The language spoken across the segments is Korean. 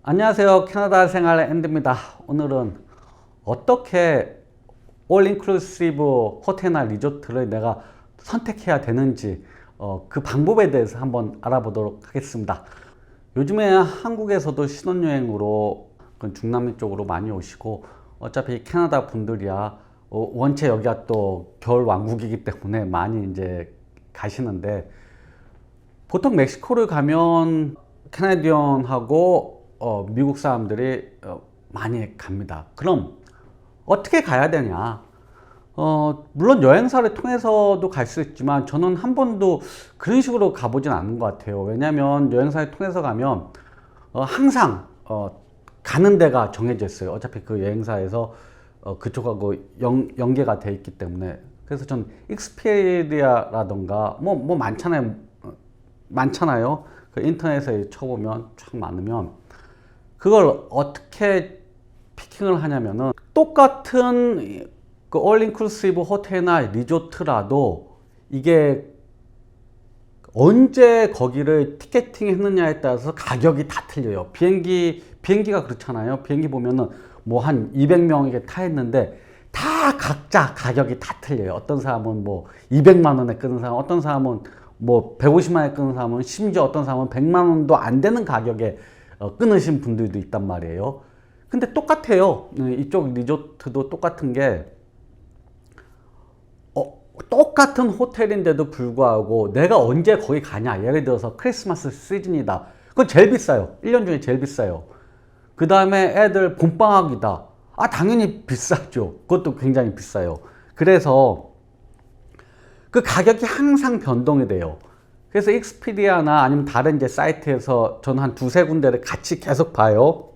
안녕하세요. 캐나다 생활 앤드입니다. 오늘은 어떻게 올 인클루시브 호텔이나 리조트를 내가 선택해야 되는지 그 방법에 대해서 한번 알아보도록 하겠습니다. 요즘에 한국에서도 신혼여행으로 중남미 쪽으로 많이 오시고, 어차피 캐나다 분들이야 원체 여기가 또 겨울 왕국이기 때문에 많이 이제 가시는데, 보통 멕시코를 가면 캐나디언하고 미국 사람들이 많이 갑니다. 그럼 어떻게 가야 되냐? 물론 여행사를 통해서도 갈 수 있지만 저는 한 번도 그런 식으로 가보진 않은 것 같아요. 왜냐하면 여행사를 통해서 가면 항상 가는 데가 정해져 있어요. 어차피 그 여행사에서 그쪽하고 연계가 돼 있기 때문에. 그래서 전 익스피디아라던가 뭐 많잖아요. 그 인터넷에 쳐보면 쫙 많으면 그걸 어떻게 피킹을 하냐면은, 똑같은 그 올 인클루시브 호텔이나 리조트라도 이게 언제 거기를 티켓팅 했느냐에 따라서 가격이 다 틀려요. 비행기가 그렇잖아요. 비행기 보면은 뭐 한 200명에게 타 있는데 다 각자 가격이 다 틀려요. 어떤 사람은 뭐 200만 원에 끄는 사람, 어떤 사람은 뭐 150만 원에 끄는 사람은, 심지어 어떤 사람은 100만 원도 안 되는 가격에 끊으신 분들도 있단 말이에요. 근데 똑같아요. 이쪽 리조트도 똑같은 게, 똑같은 호텔인데도 불구하고 내가 언제 거기 가냐. 예를 들어서 크리스마스 시즌이다. 그건 제일 비싸요. 1년 중에 제일 비싸요. 그 다음에 애들 봄방학이다. 당연히 비싸죠. 그것도 굉장히 비싸요. 그래서 그 가격이 항상 변동이 돼요. 그래서 익스피디아나 아니면 다른 이제 사이트에서 저는 한 두세 군데를 같이 계속 봐요.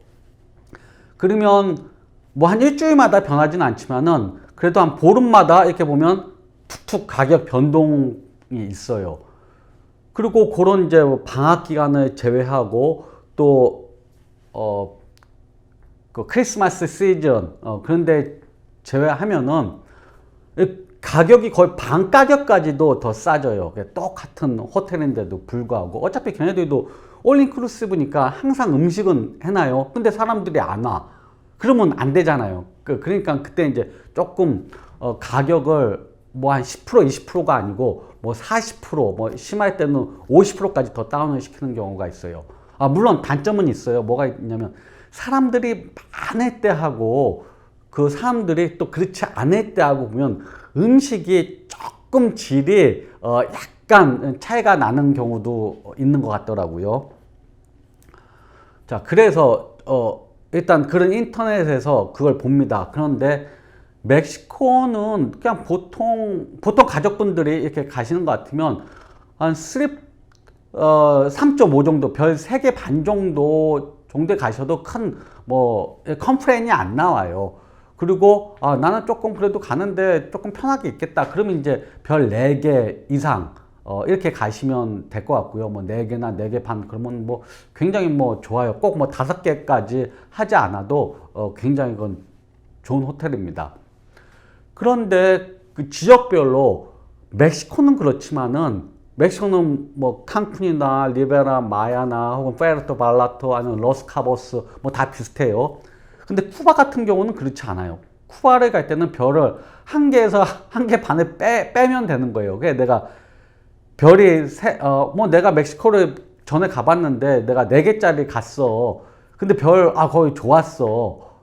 그러면 뭐 한 일주일마다 변하지는 않지만은 그래도 한 보름마다 이렇게 보면 툭툭 가격 변동이 있어요. 그리고 그런 이제 방학 기간을 제외하고 또 그 크리스마스 시즌 그런데 제외하면은 가격이 거의 반 가격까지도 더 싸져요. 똑같은 호텔인데도 불구하고. 어차피 걔네들도 올 인클루시브니까 항상 음식은 해놔요. 근데 사람들이 안 와. 그러면 안 되잖아요. 그러니까 그때 이제 조금 가격을 뭐 한 10% 20%가 아니고 뭐 40%, 뭐 심할 때는 50%까지 더 다운을 시키는 경우가 있어요. 물론 단점은 있어요. 뭐가 있냐면, 사람들이 많을 때하고 그 사람들이 또 그렇지 않을 때하고 보면 음식이 조금 질이 약간 차이가 나는 경우도 있는 것 같더라고요. 자, 그래서 일단 그런 인터넷에서 그걸 봅니다. 그런데 멕시코는 그냥 보통 가족분들이 이렇게 가시는 것 같으면 한 3.5 정도, 별 3개 반 정도에 가셔도 큰 뭐 컴플레인이 안 나와요. 그리고 나는 조금 그래도 가는데 조금 편하게 있겠다. 그러면 이제 별 4개 이상 이렇게 가시면 될 것 같고요. 뭐 4개나 4개 반 그러면 뭐 굉장히 뭐 좋아요. 꼭 뭐 5개까지 하지 않아도 굉장히 그건 좋은 호텔입니다. 그런데 그 지역별로 멕시코는 그렇지만은, 멕시코는 뭐 칸쿤이나 리베라 마야나 혹은 페르토 발라토 아니면 로스카보스 뭐 다 비슷해요. 근데 쿠바 같은 경우는 그렇지 않아요. 쿠바를 갈 때는 별을 한 개에서 한 개 반을 빼면 되는 거예요. 그래 내가 별이 뭐 내가 멕시코를 전에 가봤는데 내가 4개짜리 갔어. 근데 거기 좋았어.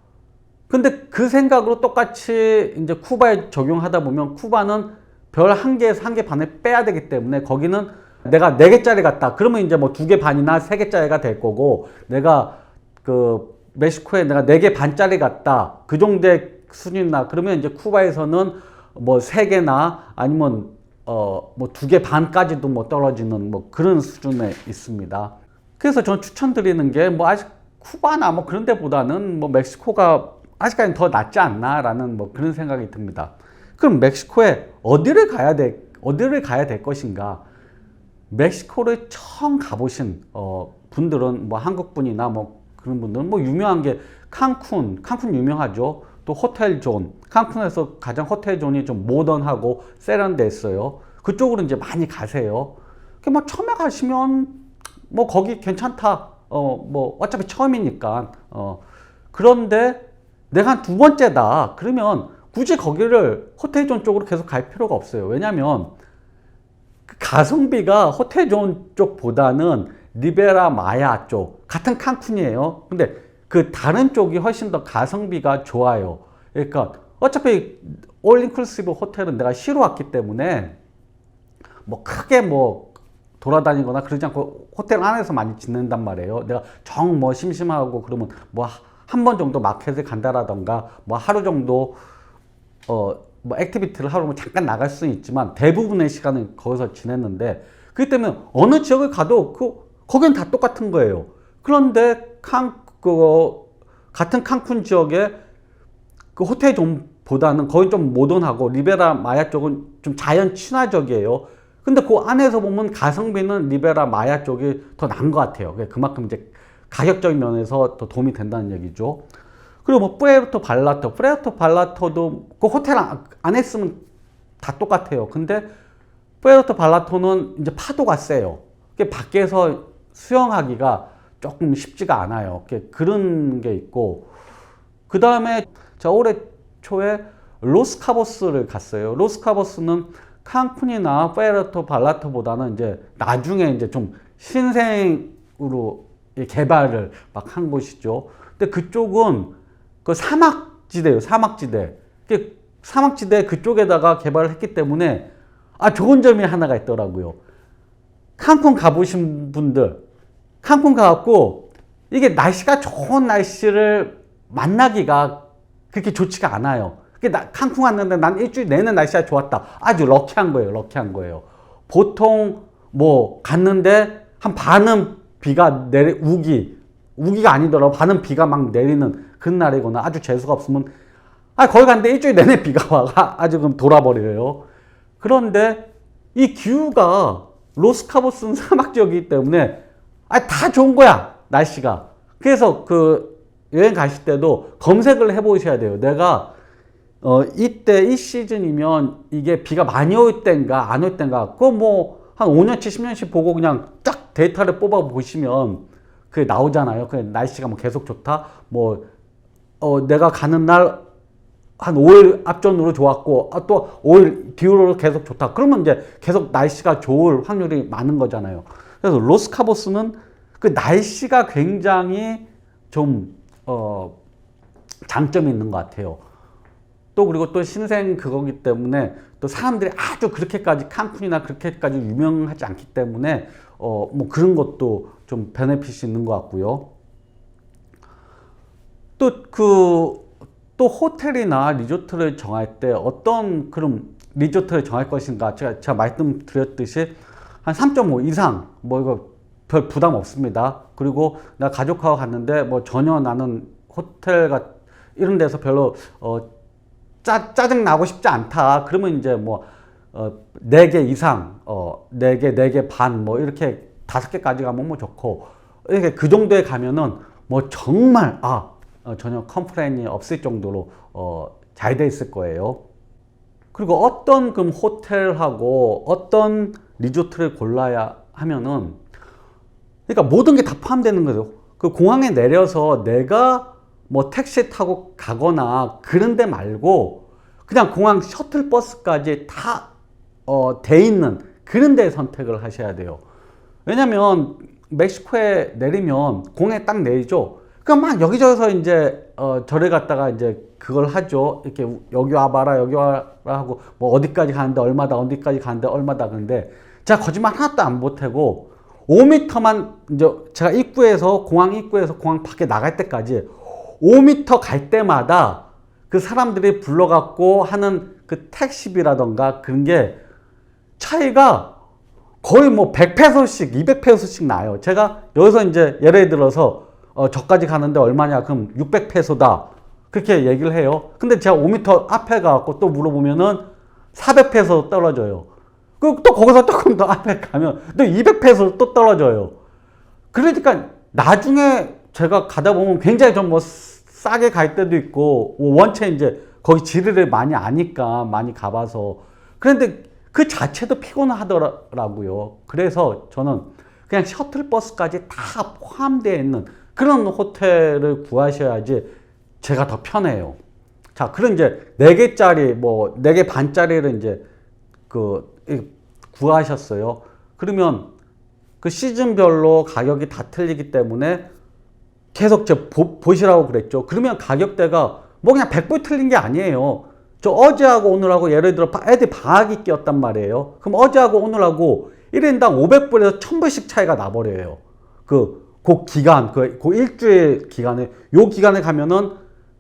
근데 그 생각으로 똑같이 이제 쿠바에 적용하다 보면, 쿠바는 별 한 개에서 한 개 반을 빼야 되기 때문에 거기는 내가 4개짜리 갔다. 그러면 이제 뭐 2개 반이나 3개짜리가 될 거고, 내가 그 멕시코에 내가 4개 반짜리 갔다. 그 정도의 수준이나 그러면 이제 쿠바에서는 뭐 3개나 아니면 뭐 2개 반까지도 뭐 떨어지는 뭐 그런 수준에 있습니다. 그래서 저는 추천드리는 게, 뭐 아직 쿠바나 뭐 그런 데보다는 뭐 멕시코가 아직까지는 더 낫지 않나라는 뭐 그런 생각이 듭니다. 그럼 멕시코에 어디를 가야 될 것인가? 멕시코를 처음 가보신 분들은, 뭐 한국 분이나 뭐 그런 분들은 뭐 유명한 게 칸쿤 유명하죠. 또 호텔 존, 칸쿤에서 가장 호텔 존이 좀 모던하고 세련됐어요. 그쪽으로 이제 많이 가세요. 뭐 처음에 가시면 뭐 거기 괜찮다. 뭐 어차피 처음이니까. 그런데 내가 한 두 번째다. 그러면 굳이 거기를 호텔존 쪽으로 계속 갈 필요가 없어요. 왜냐면 그 가성비가 호텔존 쪽보다는 리베라 마야 쪽, 같은 칸쿤이에요. 근데 그 다른 쪽이 훨씬 더 가성비가 좋아요. 그러니까 어차피 올 인클루시브 호텔은 내가 쉬러 왔기 때문에 뭐 크게 뭐 돌아다니거나 그러지 않고 호텔 안에서 많이 지낸단 말이에요. 내가 정 뭐 심심하고 그러면 뭐 한 번 정도 마켓을 간다라던가 뭐 하루 정도 뭐 액티비티를 하러 잠깐 나갈 수는 있지만 대부분의 시간은 거기서 지냈는데, 그렇기 때문에 어느 지역을 가도 거기는 다 똑같은 거예요. 그런데 같은 칸쿤 지역에 그 호텔 좀보다는 거긴 좀 모던하고 리베라 마야 쪽은 좀 자연 친화적이에요. 근데 그 안에서 보면 가성비는 리베라 마야 쪽이 더 나은 것 같아요. 그만큼 이제 가격적인 면에서 더 도움이 된다는 얘기죠. 그리고 뭐 푸에르토 발라토도 그 호텔 안에 있으면 다 똑같아요. 근데 푸에르토 발라토는 이제 파도가 세요. 밖에서 수영하기가 조금 쉽지가 않아요. 그런 게 있고, 그 다음에 제가 올해 초에 로스카보스를 갔어요. 로스카보스는 칸쿤이나 푸에르토 발라토보다는 이제 나중에 이제 좀 신생으로 개발을 막 한 곳이죠. 근데 그쪽은 그 사막지대예요. 사막지대 그쪽에다가 개발을 했기 때문에 좋은 점이 하나가 있더라고요. 칸쿤 가보신 분들, 칸쿤 가갖고 이게 날씨가 좋은 날씨를 만나기가 그렇게 좋지가 않아요. 칸쿤 왔는데 난 일주일 내내 날씨가 좋았다. 아주 럭키한 거예요. 보통 뭐 갔는데 한 반은 비가 우기가 아니더라도 반은 비가 막 내리는 그런 날이거나 아주 재수가 없으면 거기 갔는데 일주일 내내 비가 와. 아주 그럼 돌아버려요. 그런데 이 기후가 로스카보스는 사막 지역이기 때문에 다 좋은 거야, 날씨가. 그래서 그 여행 가실 때도 검색을 해보셔야 돼요. 내가 이때 이 시즌이면 이게 비가 많이 올 땐가 안 올 땐가, 그거 뭐 한 5년치 10년씩 보고 그냥 딱 데이터를 뽑아 보시면 그게 나오잖아요. 그 날씨가 뭐 계속 좋다, 뭐 내가 가는 날 한 5일 앞전으로 좋았고 또 5일 뒤로 계속 좋다. 그러면 이제 계속 날씨가 좋을 확률이 많은 거잖아요. 그래서 로스카보스는 그 날씨가 굉장히 좀 장점이 있는 것 같아요. 또 그리고 또 신생 그거기 때문에 또 사람들이 아주 그렇게까지 칸쿤이나 그렇게까지 유명하지 않기 때문에 뭐 그런 것도 좀 베네핏이 있는 것 같고요. 또 호텔이나 리조트를 정할 때 어떤 그럼 리조트를 정할 것인가, 제가 말씀드렸듯이 한 3.5 이상 뭐 이거 별 부담 없습니다. 그리고 나 가족하고 갔는데 뭐 전혀 나는 호텔 이런 데서 별로 짜증 나고 싶지 않다. 그러면 이제 뭐 4개 이상, 4개, 4개 반 뭐 이렇게 5개까지 가면 뭐 좋고, 이렇게 그 정도에 가면은 뭐 정말 전혀 컴플레인이 없을 정도로 잘 돼 있을 거예요. 그리고 어떤 그럼 호텔하고 어떤 리조트를 골라야 하면은, 그러니까 모든 게 다 포함되는 거죠. 그 공항에 내려서 내가 뭐 택시 타고 가거나 그런 데 말고 그냥 공항 셔틀버스까지 다 돼 있는 그런 데 선택을 하셔야 돼요. 왜냐면 멕시코에 내리면 공항에 딱 내리죠. 그럼 막 여기저기서 이제 절에 갔다가 이제 그걸 하죠. 이렇게 여기 와봐라 여기 와라 하고 뭐 어디까지 가는데 얼마다, 어디까지 가는데 얼마다. 근데 제가 거짓말 하나도 안 보태고 5m만 이제 제가 공항 입구에서 공항 밖에 나갈 때까지 5m 갈 때마다 그 사람들이 불러갖고 하는 그 택시비라던가 그런 게 차이가 거의 뭐 100페소씩 200페소씩 나요. 제가 여기서 이제 예를 들어서 저까지 가는데 얼마냐, 그럼 600페소다 그렇게 얘기를 해요. 근데 제가 5m 앞에 가갖고 또 물어보면은 400페소 떨어져요. 또 거기서 조금 더 앞에 가면 또 200페소 또 떨어져요. 그러니까 나중에 제가 가다 보면 굉장히 좀 뭐 싸게 갈 때도 있고, 원체 이제 거기 지리를 많이 아니까 많이 가봐서. 그런데 그 자체도 피곤하더라고요. 그래서 저는 그냥 셔틀버스까지 다 포함되어 있는 그런 호텔을 구하셔야지 제가 더 편해요. 자, 그럼 이제 4개짜리, 뭐, 4개 반짜리를 이제 구하셨어요. 그러면 그 시즌별로 가격이 다 틀리기 때문에 계속 보시라고 그랬죠. 그러면 가격대가 뭐 그냥 100불 틀린 게 아니에요. 저 어제하고 오늘하고 예를 들어 애들 방학이 끼었단 말이에요. 그럼 어제하고 오늘하고 1인당 500불에서 1000불씩 차이가 나버려요. 그 기간, 그 일주일 기간에, 요 기간에 가면은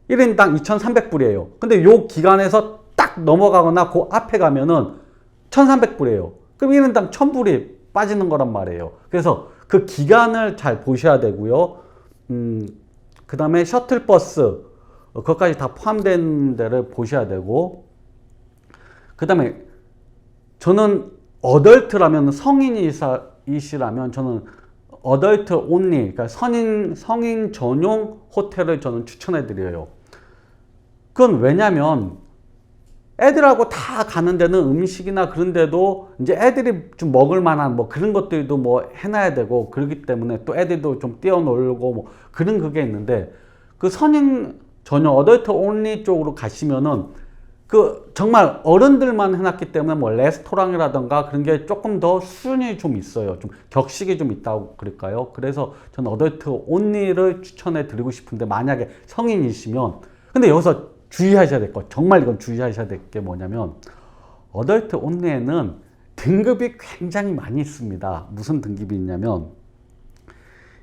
1인당 2300불이에요. 근데 요 기간에서 딱 넘어가거나 그 앞에 가면은 1300불이에요. 그럼 1인당 1000불이 빠지는 거란 말이에요. 그래서 그 기간을 잘 보셔야 되고요. 그 다음에 셔틀버스, 그것까지 다 포함된 데를 보셔야 되고, 그 다음에 저는 어덜트라면 성인이시라면 저는 어덜트 온리, 그러니까 성인 전용 호텔을 저는 추천해 드려요. 그건 왜냐면 애들하고 다 가는 데는 음식이나 그런 데도 이제 애들이 좀 먹을 만한 뭐 그런 것들도 뭐 해놔야 되고, 그렇기 때문에 또 애들도 좀 뛰어놀고 뭐 그런 그게 있는데, 그 성인 전용 어덜트 온리 쪽으로 가시면은 그 정말 어른들만 해놨기 때문에 뭐 레스토랑이라던가 그런 게 조금 더 수준이 좀 있어요. 좀 격식이 좀 있다고 그럴까요? 그래서 저는 어덜트 온리를 추천해 드리고 싶은데, 만약에 성인이시면, 근데 여기서 주의하셔야 될 것, 정말 이건 주의하셔야 될 게 뭐냐면, 어덜트 온리에는 등급이 굉장히 많이 있습니다. 무슨 등급이 있냐면,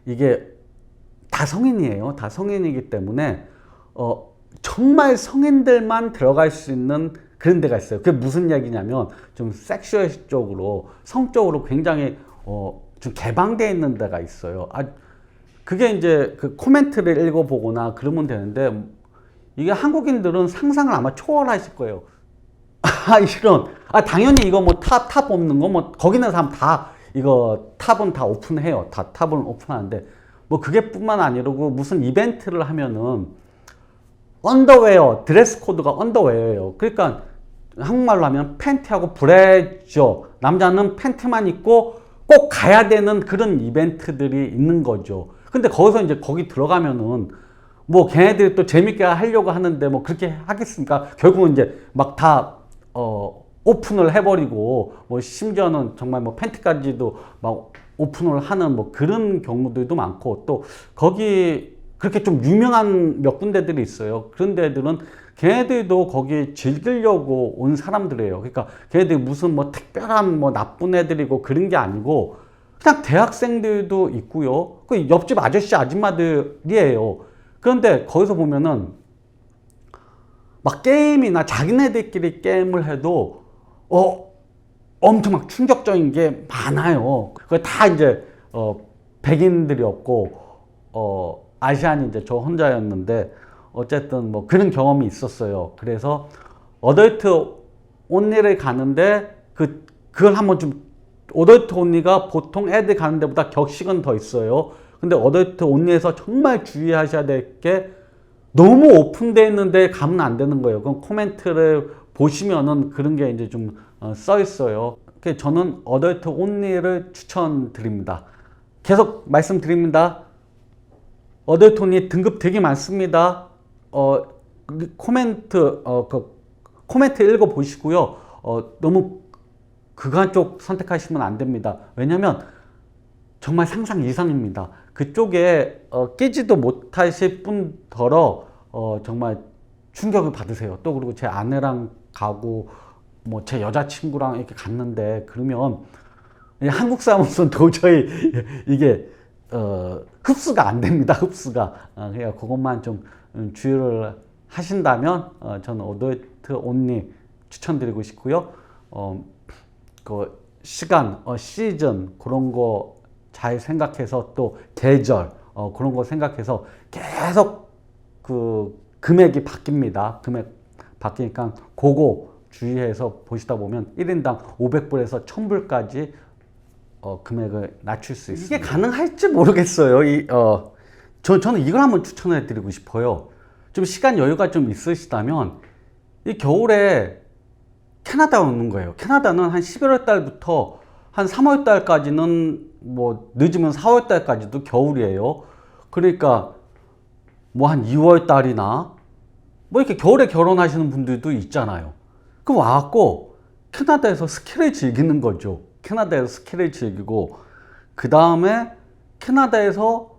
이게 다 성인이에요. 다 성인이기 때문에 정말 성인들만 들어갈 수 있는 그런 데가 있어요. 그게 무슨 얘기냐면, 좀 섹슈얼 쪽으로, 성적으로 굉장히 좀 개방되어 있는 데가 있어요. 그게 이제 그 코멘트를 읽어보거나 그러면 되는데, 이게 한국인들은 상상을 아마 초월하실 거예요. 당연히 이거 뭐 탑 뽑는 거, 뭐 거기 있는 사람 다 이거 탑은 다 오픈해요. 다 탑은 오픈하는데, 뭐 그게 뿐만 아니고 무슨 이벤트를 하면은 언더웨어, 드레스 코드가 언더웨어예요. 그러니까 한국말로 하면 팬티하고 브래저, 남자는 팬티만 입고 꼭 가야 되는 그런 이벤트들이 있는 거죠. 근데 거기서 이제 거기 들어가면은 뭐 걔네들이 또 재밌게 하려고 하는데 뭐 그렇게 하겠습니까? 결국은 이제 막 다 오픈을 해버리고, 뭐 심지어는 정말 뭐 팬티까지도 막 오픈을 하는 뭐 그런 경우들도 많고, 또 거기 그렇게 좀 유명한 몇 군데들이 있어요. 그런 데들은 걔네들도 거기 즐기려고 온 사람들이에요. 그러니까 걔네들이 무슨 뭐 특별한 뭐 나쁜 애들이고 그런 게 아니고 그냥 대학생들도 있고요. 그 옆집 아저씨 아줌마들이에요. 그런데 거기서 보면은 막 게임이나 자기네들끼리 게임을 해도 엄청 막 충격적인 게 많아요. 그게 다 이제 백인들이었고 아시안이 이제 저 혼자였는데, 어쨌든 뭐 그런 경험이 있었어요. 그래서 어덜트 온리를 가는데 그걸 한번 좀, 어덜트 온리가 보통 애들 가는 데보다 격식은 더 있어요. 근데 어덜트 온리에서 정말 주의하셔야 될 게, 너무 오픈되어 있는데 가면 안 되는 거예요. 그럼 코멘트를 보시면은 그런 게 이제 좀 써 있어요. 그래서 저는 어덜트 온리를 추천드립니다. 계속 말씀드립니다. 어덜트 온리 등급 되게 많습니다. 코멘트 읽어 보시고요. 너무 그간 쪽 선택하시면 안 됩니다. 왜냐면 정말 상상 이상입니다. 그쪽에 끼지도 못하실 뿐더러 정말 충격을 받으세요. 또 그리고 제 아내랑 가고 뭐 제 여자친구랑 이렇게 갔는데, 그러면 한국 사람으로서는 도저히 이게 흡수가 안 됩니다. 흡수가. 그러니까 그것만 좀 주의를 하신다면 저는 어덜트 온리 추천드리고 싶고요. 그 시간, 시즌 그런 거 잘 생각해서, 또 계절 그런 거 생각해서 계속 그 금액이 바뀝니다. 금액 바뀌니까 그거 주의해서 보시다 보면 1인당 500불에서 1000불까지 금액을 낮출 수 있습니다. 이게 가능할지 모르겠어요. 저는 이걸 한번 추천해 드리고 싶어요. 좀 시간 여유가 좀 있으시다면 이 겨울에 캐나다 오는 거예요. 캐나다는 한 11월 달부터 한 3월 달까지는 뭐 늦으면 4월 달까지도 겨울이에요. 그러니까 뭐 한 2월 달이나 뭐 이렇게 겨울에 결혼하시는 분들도 있잖아요. 그럼 와갖고 캐나다에서 스키를 즐기는 거죠. 캐나다에서 스키를 즐기고 그 다음에 캐나다에서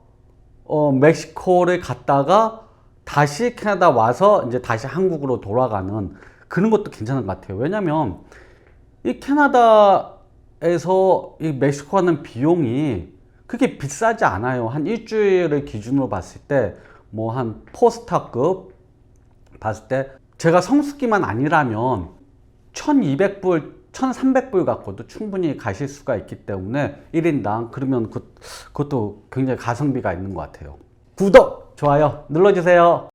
멕시코를 갔다가 다시 캐나다 와서 이제 다시 한국으로 돌아가는 그런 것도 괜찮은 것 같아요. 왜냐면 이 캐나다에서 이 멕시코 가는 비용이 그렇게 비싸지 않아요. 한 일주일을 기준으로 봤을 때 뭐 한 포스타급 봤을 때 제가 성수기만 아니라면 1200불 1300불 갖고도 충분히 가실 수가 있기 때문에 1인당 그러면 그것도 굉장히 가성비가 있는 것 같아요. 구독, 좋아요 눌러주세요.